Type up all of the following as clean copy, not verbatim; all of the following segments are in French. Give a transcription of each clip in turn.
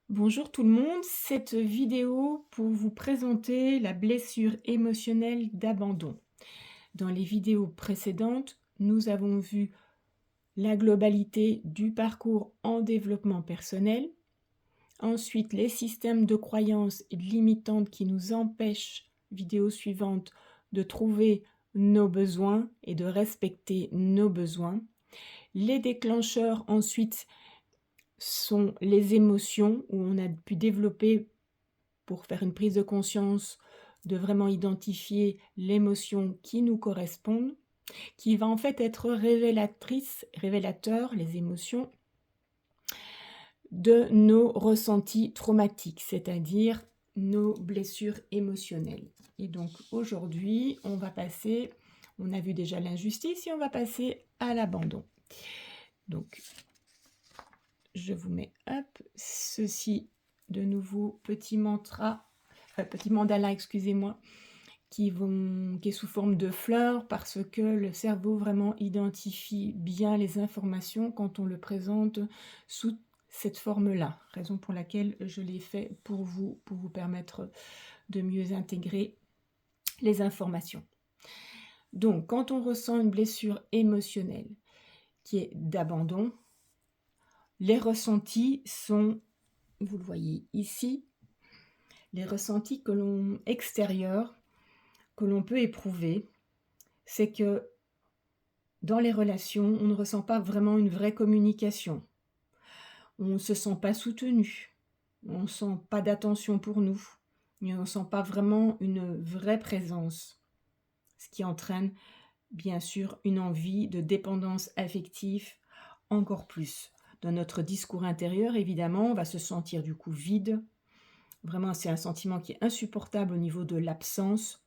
Bonjour tout le monde, cette vidéo pour vous présenter la blessure émotionnelle d'abandon. Dans les vidéos précédentes, nous avons vu la globalité du parcours en développement personnel, ensuite les systèmes de croyances limitantes qui nous empêchent, vidéo suivante, de trouver nos besoins et de respecter nos besoins. Les déclencheurs ensuite sont les émotions où on a pu développer pour faire une prise de conscience, de vraiment identifier l'émotion qui nous correspond, qui va en fait être révélateur, les émotions, de nos ressentis traumatiques, c'est-à-dire nos blessures émotionnelles. Et donc aujourd'hui, on a vu déjà l'injustice et on va passer à l'abandon. Donc, je vous mets, hop, ceci de nouveau, petit mandala, excusez-moi, qui est sous forme de fleurs parce que le cerveau vraiment identifie bien les informations quand on le présente sous cette forme-là. Raison pour laquelle je l'ai fait pour vous permettre de mieux intégrer les informations. Donc, quand on ressent une blessure émotionnelle qui est d'abandon, les ressentis sont, vous le voyez ici, les ressentis extérieurs que l'on peut éprouver, c'est que dans les relations, on ne ressent pas vraiment une vraie communication. On ne se sent pas soutenu, on ne sent pas d'attention pour nous, et on ne sent pas vraiment une vraie présence, ce qui entraîne bien sûr une envie de dépendance affective encore plus. Dans notre discours intérieur, évidemment, on va se sentir du coup vide. Vraiment, c'est un sentiment qui est insupportable au niveau de l'absence.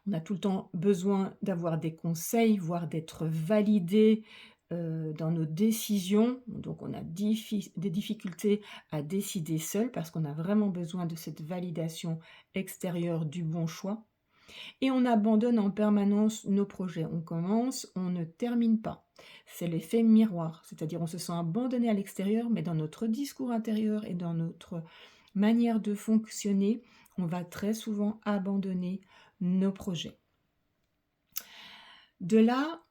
On a tout le temps besoin d'avoir des conseils, voire d'être validé, dans nos décisions. Donc on a des difficultés à décider seul parce qu'on a vraiment besoin de cette validation extérieure du bon choix et on abandonne en permanence nos projets. On commence, on ne termine pas. C'est l'effet miroir, c'est-à-dire on se sent abandonné à l'extérieur, mais dans notre discours intérieur et dans notre manière de fonctionner, on va très souvent abandonner nos projets. De là,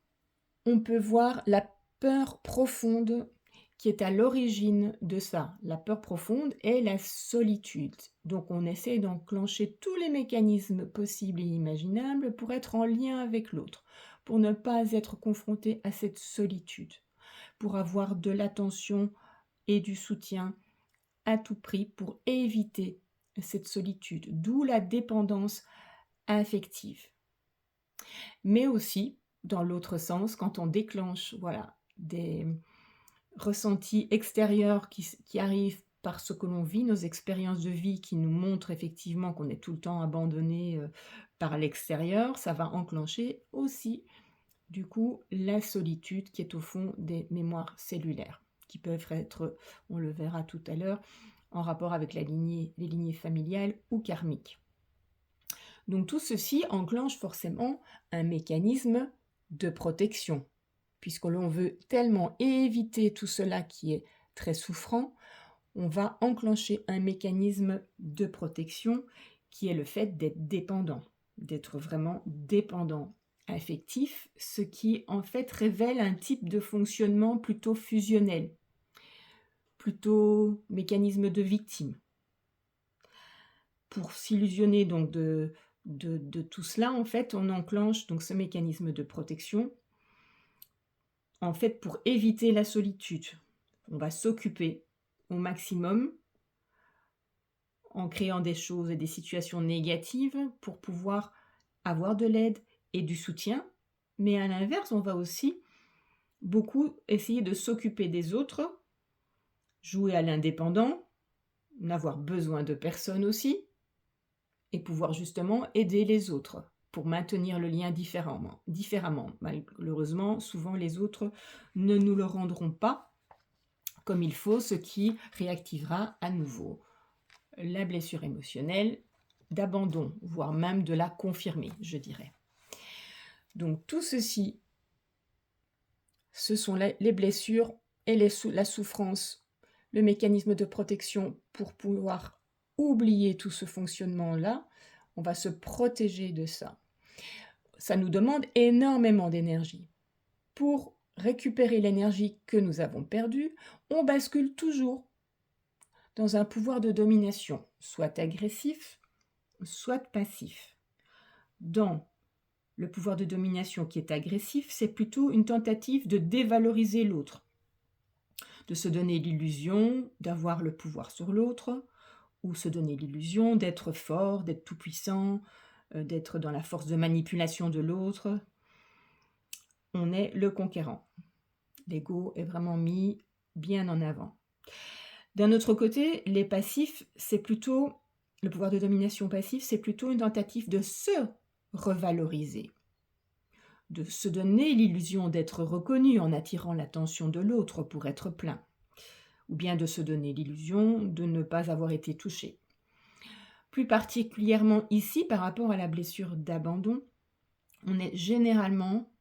on peut voir la peur profonde qui est à l'origine de ça. La peur profonde est la solitude. Donc on essaie d'enclencher tous les mécanismes possibles et imaginables pour être en lien avec l'autre, pour ne pas être confronté à cette solitude, pour avoir de l'attention et du soutien à tout prix pour éviter cette solitude, d'où la dépendance affective. Mais aussi, dans l'autre sens, quand on déclenche des ressentis extérieurs qui arrivent par ce que l'on vit, nos expériences de vie qui nous montrent effectivement qu'on est tout le temps abandonné par l'extérieur, ça va enclencher aussi, du coup, la solitude qui est au fond des mémoires cellulaires, qui peuvent être, on le verra tout à l'heure, en rapport avec les lignées familiales ou karmiques. Donc tout ceci enclenche forcément un mécanisme de protection, puisque l'on veut tellement éviter tout cela qui est très souffrant, on va enclencher un mécanisme de protection qui est le fait d'être dépendant, d'être vraiment dépendant affectif, ce qui en fait révèle un type de fonctionnement plutôt fusionnel, plutôt mécanisme de victime. Pour s'illusionner donc de tout cela, en fait, on enclenche donc ce mécanisme de protection, en fait, pour éviter la solitude. On va s'occuper au maximum en créant des choses et des situations négatives pour pouvoir avoir de l'aide et du soutien. Mais à l'inverse, on va aussi beaucoup essayer de s'occuper des autres, jouer à l'indépendant, n'avoir besoin de personne aussi, et pouvoir justement aider les autres pour maintenir le lien différemment. Malheureusement, souvent les autres ne nous le rendront pas comme il faut, ce qui réactivera à nouveau la blessure émotionnelle d'abandon, voire même de la confirmer, je dirais. Donc tout ceci, ce sont les blessures et la souffrance le mécanisme de protection pour pouvoir oublier tout ce fonctionnement-là. On va se protéger de ça. Ça nous demande énormément d'énergie. Pour récupérer l'énergie que nous avons perdue, on bascule toujours dans un pouvoir de domination, soit agressif, soit passif. Dans le pouvoir de domination qui est agressif, c'est plutôt une tentative de dévaloriser l'autre, de se donner l'illusion d'avoir le pouvoir sur l'autre, ou se donner l'illusion d'être fort, d'être tout-puissant, d'être dans la force de manipulation de l'autre. On est le conquérant. L'ego est vraiment mis bien en avant. D'un autre côté, les passifs, c'est plutôt, le pouvoir de domination passif, c'est plutôt une tentative de se revaloriser, de se donner l'illusion d'être reconnu en attirant l'attention de l'autre pour être plein, ou bien de se donner l'illusion de ne pas avoir été touché. Plus particulièrement ici, par rapport à la blessure d'abandon, on est généralement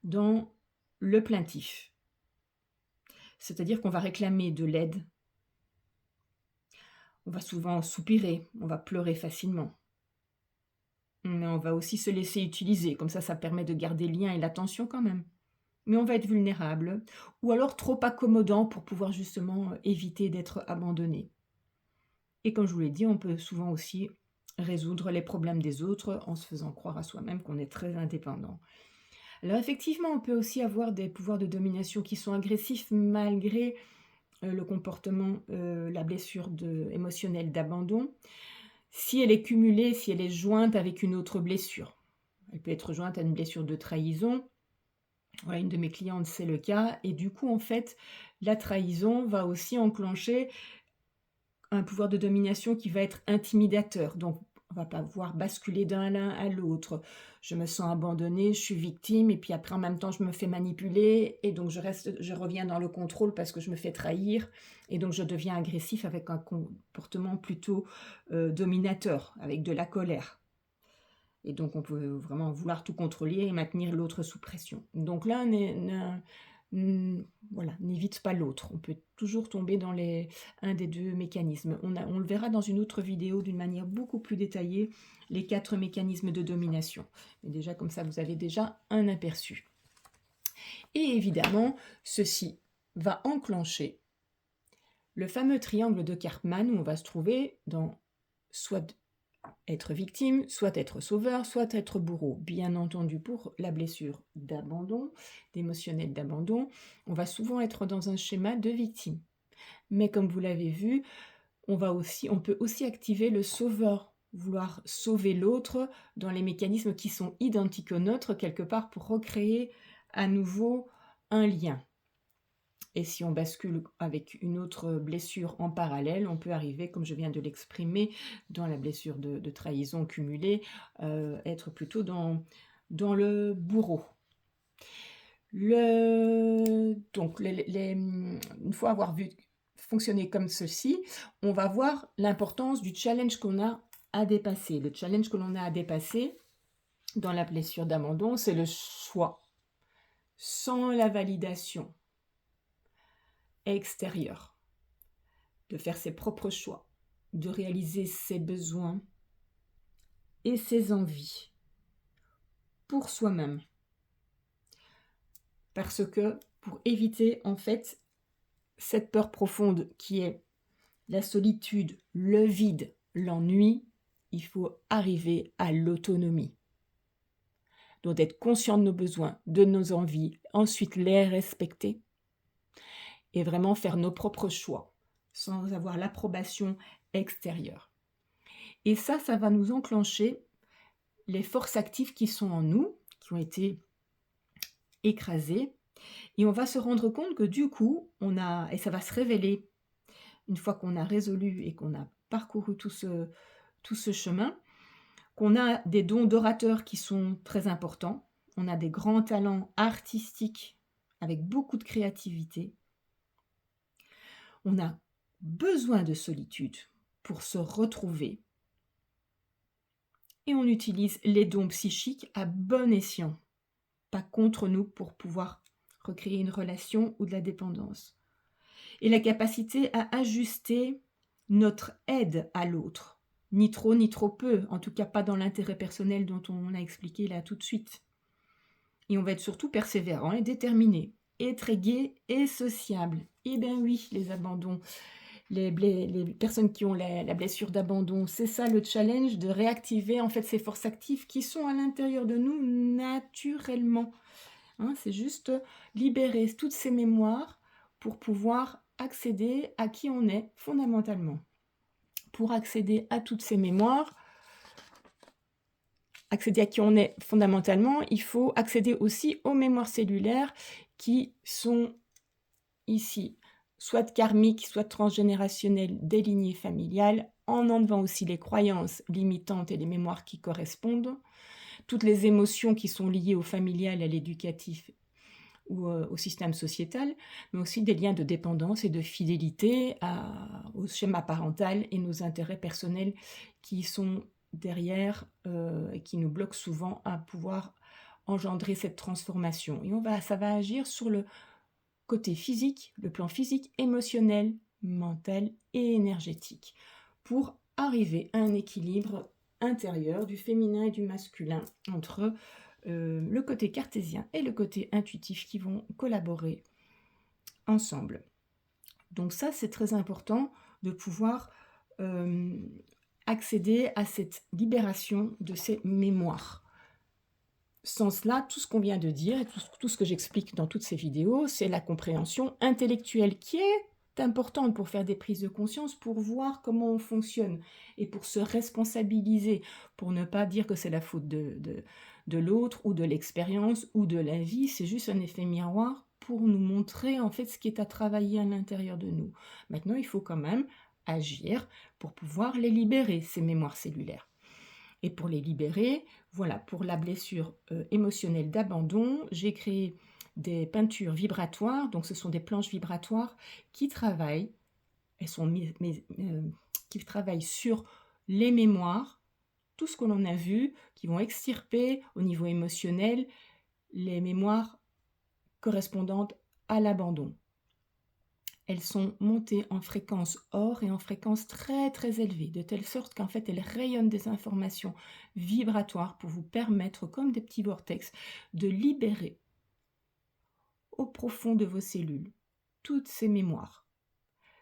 dans le plaintif. C'est-à-dire qu'on va réclamer de l'aide. On va souvent soupirer, on va pleurer facilement. Mais on va aussi se laisser utiliser, comme ça permet de garder le lien et l'attention quand même. Mais on va être vulnérable, ou alors trop accommodant pour pouvoir justement éviter d'être abandonné. Et comme je vous l'ai dit, on peut souvent aussi résoudre les problèmes des autres en se faisant croire à soi-même qu'on est très indépendant. Alors effectivement, on peut aussi avoir des pouvoirs de domination qui sont agressifs malgré le comportement, la blessure émotionnelle d'abandon, si elle est cumulée, si elle est jointe avec une autre blessure. Elle peut être jointe à une blessure de trahison. Voilà, une de mes clientes, c'est le cas. Et du coup, en fait, la trahison va aussi enclencher un pouvoir de domination qui va être intimidateur. Donc, on va pas pouvoir basculer d'un l'un à l'autre. Je me sens abandonnée, je suis victime, et puis après, en même temps, je me fais manipuler, et donc je reviens dans le contrôle parce que je me fais trahir, et donc je deviens agressif avec un comportement plutôt dominateur, avec de la colère. Et donc, on peut vraiment vouloir tout contrôler et maintenir l'autre sous pression. Donc là, voilà, n'évite pas l'autre. On peut toujours tomber dans un des deux mécanismes. On le verra dans une autre vidéo d'une manière beaucoup plus détaillée, les 4 mécanismes de domination. Mais déjà, comme ça, vous avez déjà un aperçu. Et évidemment, ceci va enclencher le fameux triangle de Karpman où on va se trouver dans soit être victime, soit être sauveur, soit être bourreau. Bien entendu, pour la blessure d'abandon, d'émotionnel d'abandon, on va souvent être dans un schéma de victime. Mais comme vous l'avez vu, on peut aussi activer le sauveur, vouloir sauver l'autre dans les mécanismes qui sont identiques aux nôtres, quelque part pour recréer à nouveau un lien. Et si on bascule avec une autre blessure en parallèle, on peut arriver, comme je viens de l'exprimer, dans la blessure de trahison cumulée, être plutôt dans le bourreau. Donc, une fois avoir vu fonctionner comme ceci, on va voir l'importance du challenge qu'on a à dépasser. Le challenge que l'on a à dépasser dans la blessure d'abandon, c'est le choix, sans la validation extérieure, de faire ses propres choix, de réaliser ses besoins et ses envies pour soi-même. Parce que pour éviter en fait cette peur profonde qui est la solitude, le vide, l'ennui, il faut arriver à l'autonomie. Donc d'être conscient de nos besoins, de nos envies, ensuite les respecter et vraiment faire nos propres choix sans avoir l'approbation extérieure. Et ça va nous enclencher les forces actives qui sont en nous, qui ont été écrasées, et on va se rendre compte que du coup, et ça va se révéler une fois qu'on a résolu et qu'on a parcouru tout ce chemin, qu'on a des dons d'orateur qui sont très importants, on a des grands talents artistiques avec beaucoup de créativité, on a besoin de solitude pour se retrouver, et on utilise les dons psychiques à bon escient, pas contre nous pour pouvoir recréer une relation ou de la dépendance. et la capacité à ajuster notre aide à l'autre. Ni trop ni trop peu, en tout cas pas dans l'intérêt personnel dont on a expliqué là tout de suite. Et on va être surtout persévérant et déterminé, et très gai et sociable. Eh bien oui, les abandons, les personnes qui ont la blessure d'abandon, c'est ça le challenge, de réactiver en fait ces forces actives qui sont à l'intérieur de nous naturellement. Hein, c'est juste libérer toutes ces mémoires pour pouvoir accéder à qui on est fondamentalement. Pour accéder à toutes ces mémoires, accéder à qui on est fondamentalement, il faut accéder aussi aux mémoires cellulaires qui sont ici, soit karmiques, soit transgénérationnelles, des lignées familiales, en enlevant aussi les croyances limitantes et les mémoires qui correspondent, toutes les émotions qui sont liées au familial, à l'éducatif ou au système sociétal, mais aussi des liens de dépendance et de fidélité au schéma parental et nos intérêts personnels qui sont derrière et qui nous bloquent souvent à pouvoir engendrer cette transformation. Et ça va agir sur le côté physique, le plan physique, émotionnel, mental et énergétique, pour arriver à un équilibre intérieur du féminin et du masculin entre le côté cartésien et le côté intuitif qui vont collaborer ensemble. Donc ça, c'est très important de pouvoir accéder à cette libération de ces mémoires. Sans cela, tout ce qu'on vient de dire et tout ce que j'explique dans toutes ces vidéos, c'est la compréhension intellectuelle qui est importante pour faire des prises de conscience, pour voir comment on fonctionne et pour se responsabiliser, pour ne pas dire que c'est la faute de l'autre ou de l'expérience ou de la vie, c'est juste un effet miroir pour nous montrer en fait ce qui est à travailler à l'intérieur de nous. Maintenant, il faut quand même agir pour pouvoir les libérer, ces mémoires cellulaires. Et pour les libérer, voilà, pour la blessure émotionnelle d'abandon, j'ai créé des peintures vibratoires, donc ce sont des planches vibratoires qui travaillent, qui travaillent sur les mémoires, tout ce que l'on a vu, qui vont extirper au niveau émotionnel les mémoires correspondantes à l'abandon. Elles sont montées en fréquence or et en fréquence très très élevée, de telle sorte qu'en fait elles rayonnent des informations vibratoires pour vous permettre, comme des petits vortex, de libérer au profond de vos cellules toutes ces mémoires.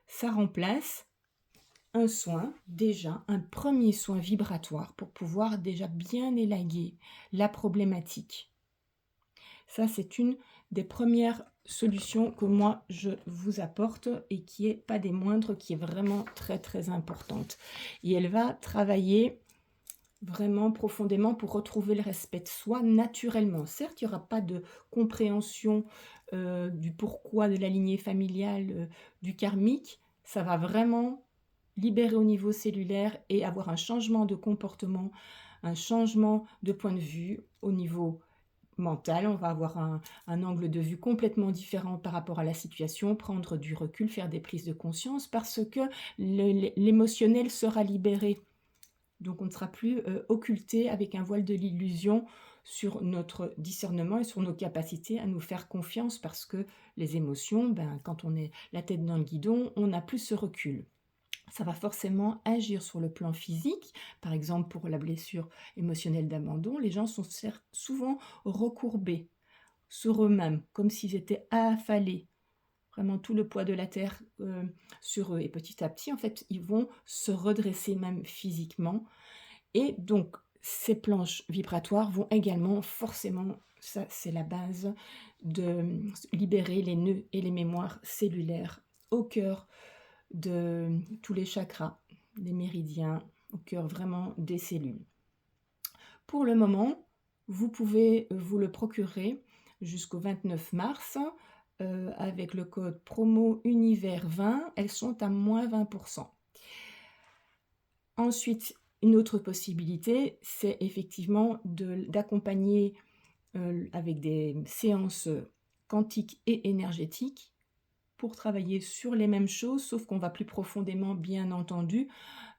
Ça remplace un soin, déjà un premier soin vibratoire pour pouvoir déjà bien élaguer la problématique. Ça, c'est une des premières solutions que moi je vous apporte et qui est pas des moindres, qui est vraiment très très importante. Et elle va travailler vraiment profondément pour retrouver le respect de soi naturellement. Certes, il n'y aura pas de compréhension du pourquoi de la lignée familiale, du karmique. Ça va vraiment libérer au niveau cellulaire et avoir un changement de comportement, un changement de point de vue au niveau mental. On va avoir un angle de vue complètement différent par rapport à la situation, prendre du recul, faire des prises de conscience parce que l'émotionnel sera libéré. Donc on ne sera plus occulté avec un voile de l'illusion sur notre discernement et sur nos capacités à nous faire confiance parce que les émotions, quand on est la tête dans le guidon, on n'a plus ce recul. Ça va forcément agir sur le plan physique. Par exemple, pour la blessure émotionnelle d'abandon, les gens sont souvent recourbés sur eux-mêmes, comme s'ils étaient affalés. Vraiment tout le poids de la terre sur eux. Et petit à petit, en fait, ils vont se redresser même physiquement. Et donc, ces planches vibratoires vont également forcément, ça c'est la base, de libérer les nœuds et les mémoires cellulaires au cœur de tous les chakras, les méridiens, au cœur vraiment des cellules. Pour le moment, vous pouvez vous le procurer jusqu'au 29 mars avec le code promo univers 20, elles sont à moins 20%. Ensuite, une autre possibilité, c'est effectivement d'accompagner avec des séances quantiques et énergétiques pour travailler sur les mêmes choses, sauf qu'on va plus profondément, bien entendu,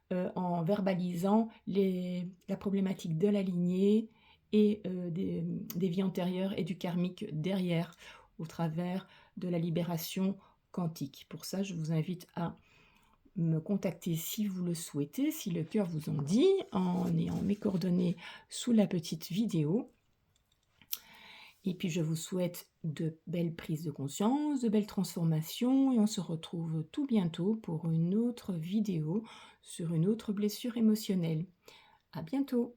en verbalisant la problématique de la lignée et des vies antérieures et du karmique derrière, au travers de la libération quantique. Pour ça, je vous invite à me contacter si vous le souhaitez, si le cœur vous en dit, en ayant mes coordonnées sous la petite vidéo. Et puis je vous souhaite de belles prises de conscience, de belles transformations et on se retrouve tout bientôt pour une autre vidéo sur une autre blessure émotionnelle. À bientôt!